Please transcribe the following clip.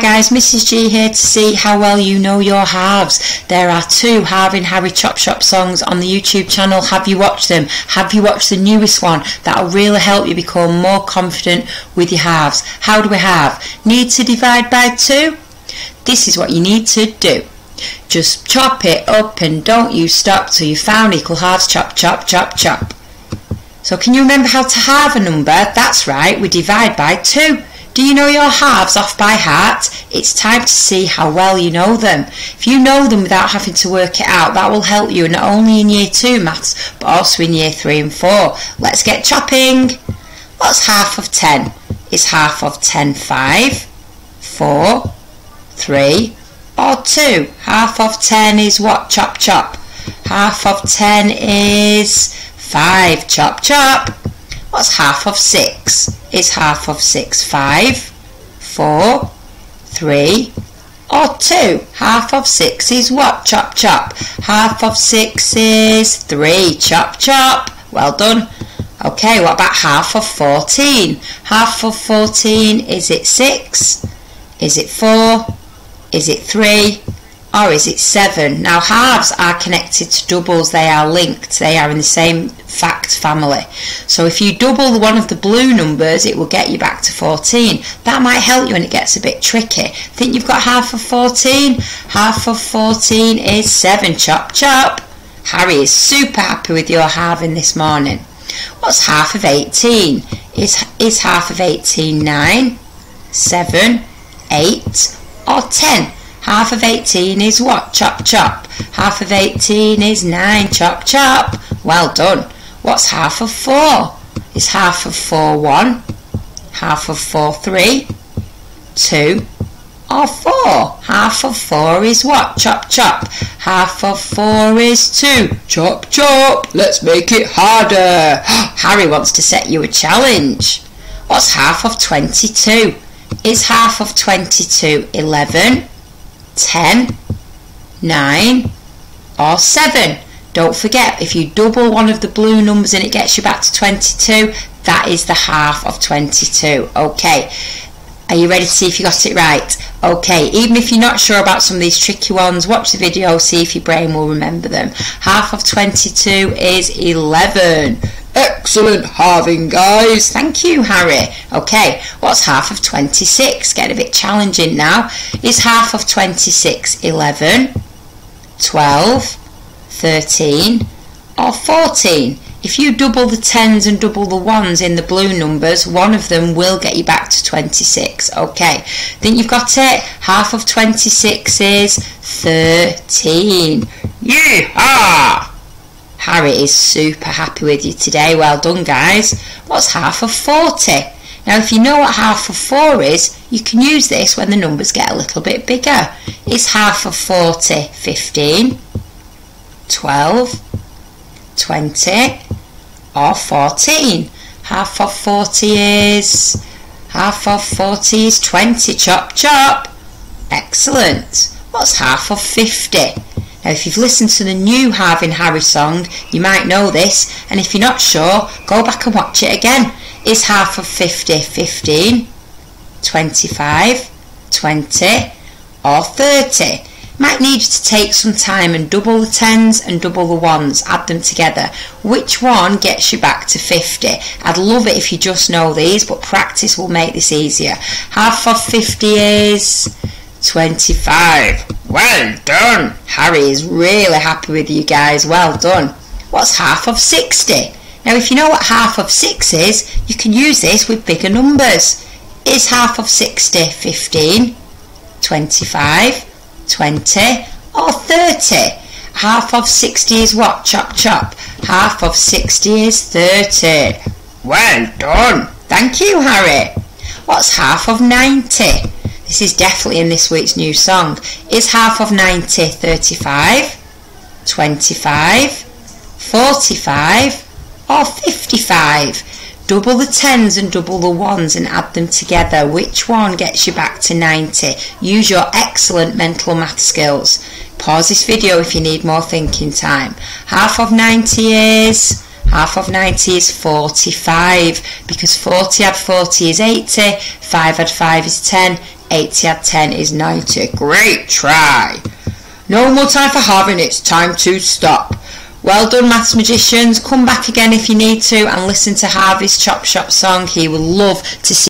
guys, Mrs G here to see how well you know your halves. There are 2 Halving Harry Chop Shop songs on the YouTube channel. Have you watched them? Have you watched the newest one? That'll really help you become more confident with your halves. How do we have? Need to divide by 2? This is what you need to do. Just chop it up and don't you stop till you found equal halves. Chop, chop, chop, chop. So can you remember how to halve a number? That's right, we divide by 2. Do you know your halves off by heart? It's time to see how well you know them. If you know them without having to work it out, that will help you not only in year 2 maths, but also in year 3 and 4. Let's get chopping. What's half of 10? Is half of 10 5, 4, 3 or 2? Half of 10 is what? Chop chop. Half of 10 is 5. Chop chop. What's half of 6? Is half of 6 5, 4, 3 or 2? Half of 6 is what? Chop chop. Half of 6 is 3. Chop chop. Well done. Okay, what about half of 14? Half of 14, is it 6? Is it 4? Is it 3? Or is it 7? Now halves are connected to doubles, they are linked, they are in the same fact family. So if you double one of the blue numbers, it will get you back to 14. That might help you when it gets a bit tricky. Think you've got half of 14? Half of 14 is 7. Chop chop. Harry is super happy with your halving this morning. What's half of 18? Is half of 18 9, 7, 8 or 10? Half of 18 is what? Chop chop. Half of 18 is 9. Chop chop. Well done. What's half of 4? Is half of 4 1? Half of 4 3? 2 or 4? Half of 4 is what? Chop chop. Half of 4 is 2. Chop chop. Let's make it harder. Harry wants to set you a challenge. What's half of 22? Is half of 22 11? 10, 9 or 7? Don't forget, if you double one of the blue numbers and it gets you back to 22, that is the half of 22. Okay, are you ready to see if you got it right? Okay, even if you're not sure about some of these tricky ones, watch the video, see if your brain will remember them. Half of 22 is 11. Excellent halving, guys. Thank you, Harry. Okay, what's half of 26? Getting a bit challenging now. Is half of 26 11, 12, 13 or 14? If you double the 10s and double the 1s in the blue numbers, one of them will get you back to 26. Okay, think you've got it? Half of 26 is 13. Yeehaw! Harry is super happy with you today. Well done, guys. What's half of 40? Now, if you know what half of 4 is, you can use this when the numbers get a little bit bigger. Is half of 40 15, 12, 20 or 14? Half of 40 is 20. Chop chop. Excellent. What's half of 50? Now, if you've listened to the new Halving Harry song, you might know this, and if you're not sure, go back and watch it again. Is half of 50 15, 25, 20 or 30? Might need you to take some time and double the 10s and double the 1s, add them together. Which one gets you back to 50? I'd love it if you just know these, but practice will make this easier. Half of 50 is 25. Well done. Harry is really happy with you guys. Well done. What's half of 60? Now, if you know what half of 6 is, you can use this with bigger numbers. Is half of 60 15, 25, 20 or 30? Half of 60 is what? Chop chop. Half of 60 is 30. Well done. Thank you, Harry. What's half of 90? This is definitely in this week's new song. Is half of 90 35, 25, 45 or 55? Double the 10s and double the 1s and add them together. Which one gets you back to 90? Use your excellent mental math skills. Pause this video if you need more thinking time. Half of 90 is Half of 90 is 45, because 40 add 40 is 80, 5 add 5 is 10, 80 add 10 is 90. Great try. No more time for having, it's time to stop. Well done, maths magicians. Come back again if you need to and listen to Harvey's Chop Shop song. He will love to see